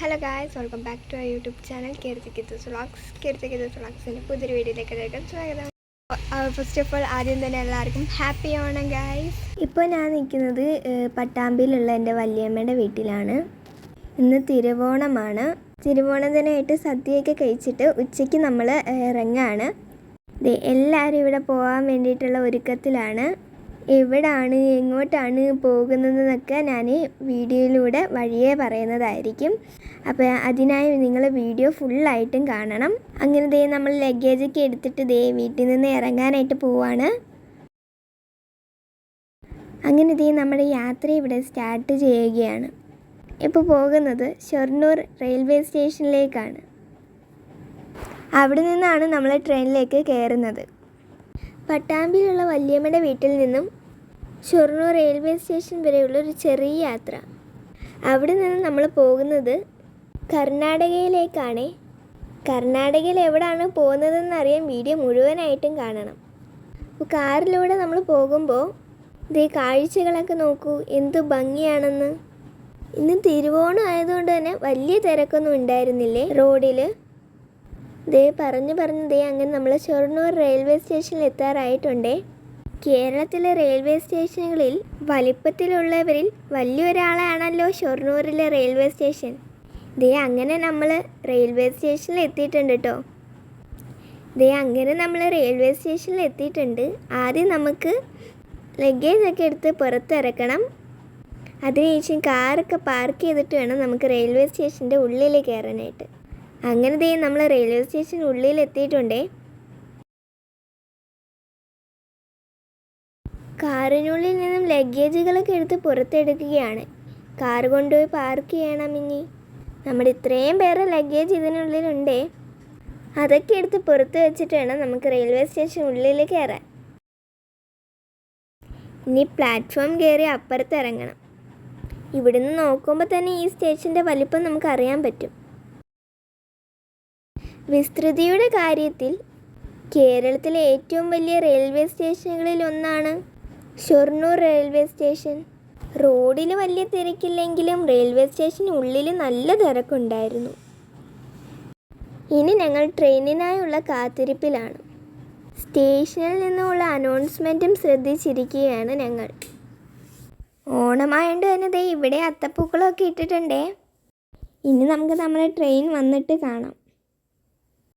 Hello guys, welcome back to YouTube channel കീർത്തിക്കിത്തൂസ് വ്ളോഗ്സിൻ്റെ പുതിയൊരു വീഡിയോയിലേക്ക് എല്ലാവർക്കും സ്വാഗതം. ഫസ്റ്റ് ഓഫ് ഓൾ ആദ്യം തന്നെ എല്ലാവർക്കും ഹാപ്പി ഓണം ഗായ്സ്. ഇപ്പോൾ ഞാൻ നിൽക്കുന്നത് പട്ടാമ്പിയിലുള്ള എൻ്റെ വല്യമ്മയുടെ വീട്ടിലാണ്. ഇന്ന് തിരുവോണമാണ്. തിരുവോണത്തിനായിട്ട് സദ്യയൊക്കെ കഴിച്ചിട്ട് ഉച്ചയ്ക്ക് നമ്മൾ ഇറങ്ങാണ്. എല്ലാവരും ഇവിടെ പോകാൻ വേണ്ടിയിട്ടുള്ള ഒരുക്കത്തിലാണ്. എവിടാണ് എങ്ങോട്ടാണ് പോകുന്നതെന്നൊക്കെ ഞാൻ വീഡിയോയിലൂടെ വഴിയേ പറയുന്നതായിരിക്കും. അപ്പോൾ അതിനായി നിങ്ങൾ വീഡിയോ ഫുള്ളായിട്ടും കാണണം. അങ്ങനെ നമ്മൾ ലഗേജൊക്കെ എടുത്തിട്ട് വീട്ടിൽ നിന്ന് ഇറങ്ങാനായിട്ട് പോവാണ്. അങ്ങനെ നമ്മുടെ യാത്ര ഇവിടെ സ്റ്റാർട്ട് ചെയ്യുകയാണ്. ഇപ്പോൾ പോകുന്നത് ഷൊർണൂർ റെയിൽവേ സ്റ്റേഷനിലേക്കാണ്. അവിടെ നിന്നാണ് നമ്മൾ ട്രെയിനിലേക്ക് കയറുന്നത്. പട്ടാമ്പിയിലുള്ള വല്യമ്മയുടെ വീട്ടിൽ നിന്നും ഷൊർണൂർ റെയിൽവേ സ്റ്റേഷൻ വരെയുള്ള ഒരു ചെറിയ യാത്ര. അവിടെ നിന്ന് നമ്മൾ പോകുന്നത് കർണാടകയിലേക്കാണ്. കർണാടകയിൽ എവിടെയാണ് പോകുന്നതെന്നറിയാൻ വീഡിയോ മുഴുവനായിട്ടും കാണണം. അപ്പോൾ കാറിലൂടെ നമ്മൾ പോകുമ്പോൾ കാഴ്ചകളൊക്കെ നോക്കൂ, എന്ത് ഭംഗിയാണെന്ന്. ഇന്ന് തിരുവോണം ആയതുകൊണ്ട് തന്നെ വലിയ തിരക്കൊന്നും ഉണ്ടായിരുന്നില്ലേ റോഡിൽ. പറഞ്ഞ് അങ്ങനെ നമ്മൾ ഷൊർണൂർ റെയിൽവേ സ്റ്റേഷനിൽ എത്താറായിട്ടുണ്ടേ. കേരളത്തിലെ റെയിൽവേ സ്റ്റേഷനുകളിൽ വലിപ്പത്തിലുള്ളവരിൽ വലിയൊരാളാണല്ലോ ഷൊർണൂരിലെ റെയിൽവേ സ്റ്റേഷൻ. അങ്ങനെ നമ്മൾ റെയിൽവേ സ്റ്റേഷനിൽ എത്തിയിട്ടുണ്ട് കേട്ടോ. അങ്ങനെ നമ്മൾ റെയിൽവേ സ്റ്റേഷനിൽ എത്തിയിട്ടുണ്ട്. ആദ്യം നമുക്ക് ലഗേജൊക്കെ എടുത്ത് പുറത്തിറക്കണം. അതിനുശേഷം കാറൊക്കെ പാർക്ക് ചെയ്തിട്ട് വേണം നമുക്ക് റെയിൽവേ സ്റ്റേഷൻ്റെ ഉള്ളിൽ കയറാനായിട്ട്. അങ്ങനെ നമ്മൾ റെയിൽവേ സ്റ്റേഷൻ ഉള്ളിൽ എത്തിയിട്ടുണ്ടേ. കാറിനുള്ളിൽ നിന്നും ലഗേജുകളൊക്കെ എടുത്ത് പുറത്തെടുക്കുകയാണ്. കാർ കൊണ്ടുപോയി പാർക്ക് ചെയ്യണം. ഇനി നമ്മുടെ ഇത്രയും പേരെ ലഗേജ് ഇതിനുള്ളിലുണ്ടേ, അതൊക്കെ എടുത്ത് പുറത്ത് വെച്ചിട്ട് വേണം നമുക്ക് റെയിൽവേ സ്റ്റേഷൻ ഉള്ളിൽ കയറാൻ. ഇനി പ്ലാറ്റ്ഫോം കയറി അപ്പുറത്ത് ഇറങ്ങണം. ഇവിടുന്ന് നോക്കുമ്പോൾ തന്നെ ഈ സ്റ്റേഷൻ്റെ വലിപ്പം നമുക്ക് അറിയാൻ പറ്റും. വിസ്തൃതിയുടെ കാര്യത്തിൽ കേരളത്തിലെ ഏറ്റവും വലിയ റെയിൽവേ സ്റ്റേഷനുകളിൽ ഒന്നാണ് ഷൊർണൂർ റെയിൽവേ സ്റ്റേഷൻ. റോഡിൽ വലിയ തിരക്കില്ലെങ്കിലും റെയിൽവേ സ്റ്റേഷന് ഉള്ളിൽ നല്ല തിരക്കുണ്ടായിരുന്നു. ഇനി ഞങ്ങൾ ട്രെയിനിനായുള്ള കാത്തിരിപ്പിലാണ്. സ്റ്റേഷനിൽ നിന്നുമുള്ള അനൗൺസ്മെൻറ്റും ശ്രദ്ധിച്ചിരിക്കുകയാണ് ഞങ്ങൾ. ഓണമായതുകൊണ്ട് തന്നെ ഇവിടെ അത്തപ്പൂക്കളമൊക്കെ ഇട്ടിട്ടുണ്ടേ. ഇനി നമുക്ക് നമ്മുടെ ട്രെയിൻ വന്നിട്ട് കാണാം.